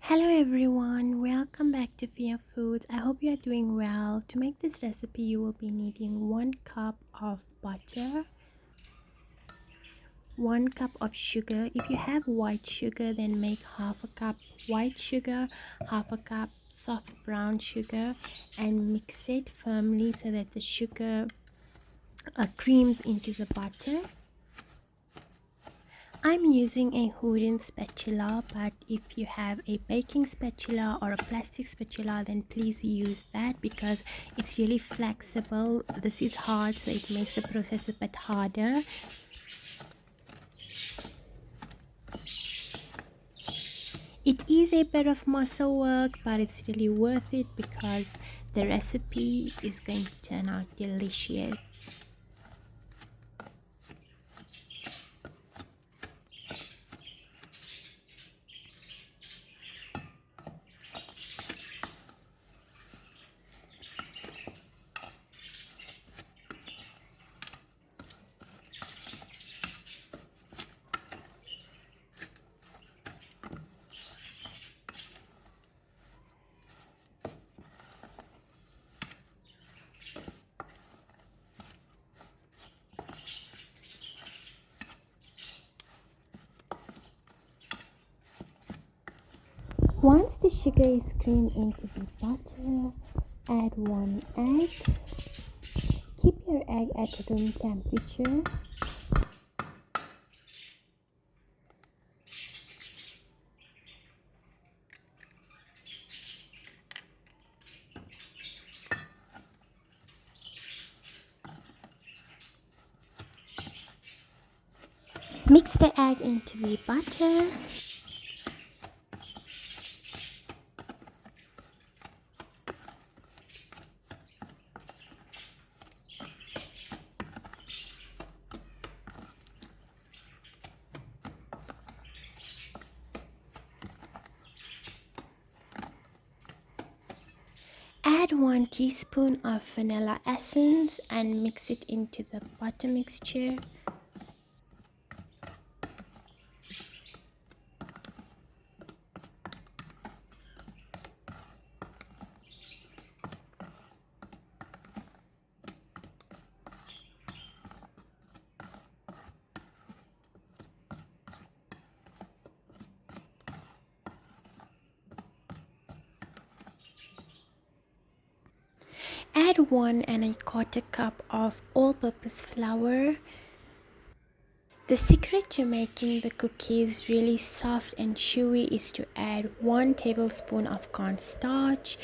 Hello everyone, welcome back to Fiya Foods. I hope you are doing well. To make this recipe, you will be needing 1 cup of butter, 1 cup of sugar. If you have white sugar, then make half a cup white sugar, half a cup soft brown sugar, and mix it firmly so that the sugar creams into the butter. I'm using a wooden spatula, but if you have a baking spatula or a plastic spatula, then please use that because it's really flexible. This is hard, so it makes the process a bit harder. It is a bit of muscle work, but it's really worth it because the recipe is going to turn out delicious. Once the sugar is creamed into the butter, add 1 egg. Keep your egg at room temperature. Mix the egg into the butter. Add 1 teaspoon of vanilla essence and mix it into the butter mixture. Add 1 1/4 cup of all-purpose flour. The secret to making the cookies really soft and chewy is to add 1 tablespoon of cornstarch,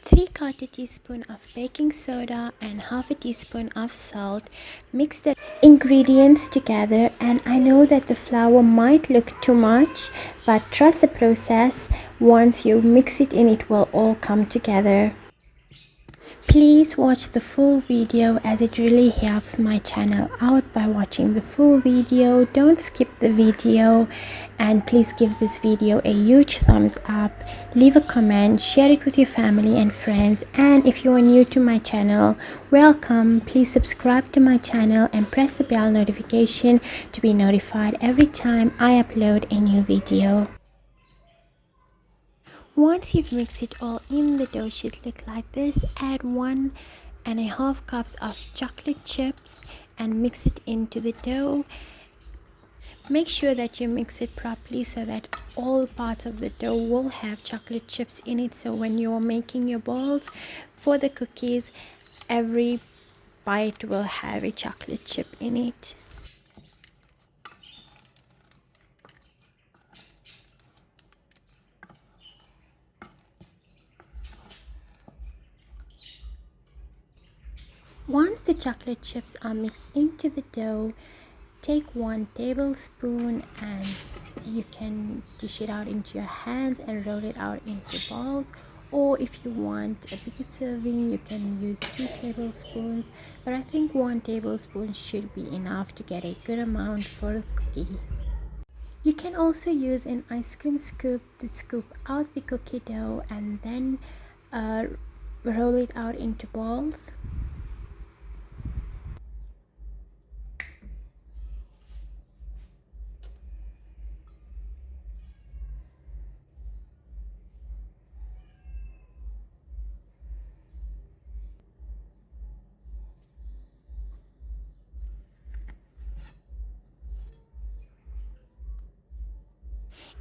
3/4 teaspoon of baking soda, and half a teaspoon of salt. Mix the ingredients together, and I know that the flour might look too much, but trust the process. Once you mix it in, it will all come together. Please watch the full video as it really helps my channel out by watching the full video. Don't skip the video, and please give this video a huge thumbs up. Leave a comment, share it with your family and friends, and if you are new to my channel, welcome. Please subscribe to my channel and press the bell notification to be notified every time I upload a new video. Once you've mixed it all in, the dough should look like this. Add 1.5 cups of chocolate chips and mix it into the dough. Make sure that you mix it properly so that all parts of the dough will have chocolate chips in it, so when you're making your balls for the cookies, every bite will have a chocolate chip in it. Once the chocolate chips are mixed into the dough, take 1 tablespoon and you can dish it out into your hands and roll it out into balls, or if you want a bigger serving, you can use 2 tablespoons, but I think 1 tablespoon should be enough to get a good amount for a cookie. You can also use an ice cream scoop to scoop out the cookie dough and then roll it out into balls.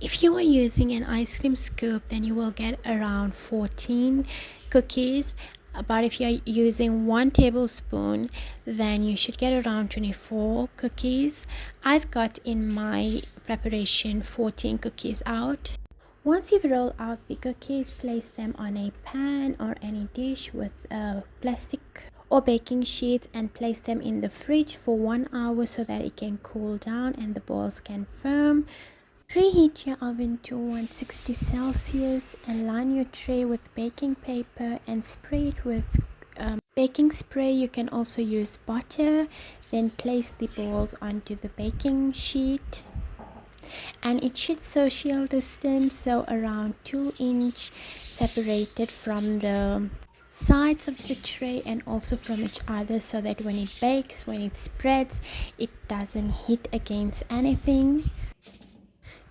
If you are using an ice cream scoop, then you will get around 14 cookies. But if you're using 1 tablespoon, then you should get around 24 cookies. I've got in my preparation 14 cookies out. Once you've rolled out the cookies, place them on a pan or any dish with a plastic or baking sheets and place them in the fridge for 1 hour so that it can cool down and the balls can firm. Preheat your oven to 160 Celsius and line your tray with baking paper and spray it with baking spray. You can also use butter. Then place the balls onto the baking sheet, and it should social distance, so around 2 inch separated from the sides of the tray and also from each other, so that when it bakes, when it spreads, it doesn't hit against anything.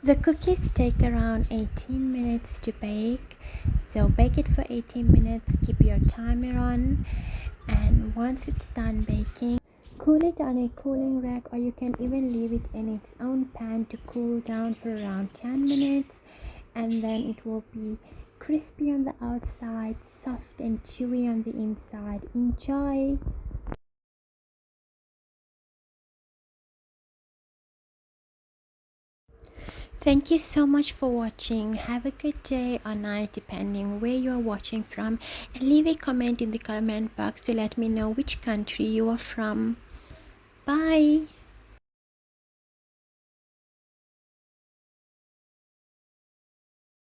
The cookies take around 18 minutes to bake, so bake it for 18 minutes, keep your timer on, and once it's done baking, cool it on a cooling rack, or you can even leave it in its own pan to cool down for around 10 minutes, and then it will be crispy on the outside, soft and chewy on the inside. Enjoy! Thank you so much for watching. Have a good day or night depending where you are watching from, and leave a comment in the comment box to let me know which country you are from. Bye.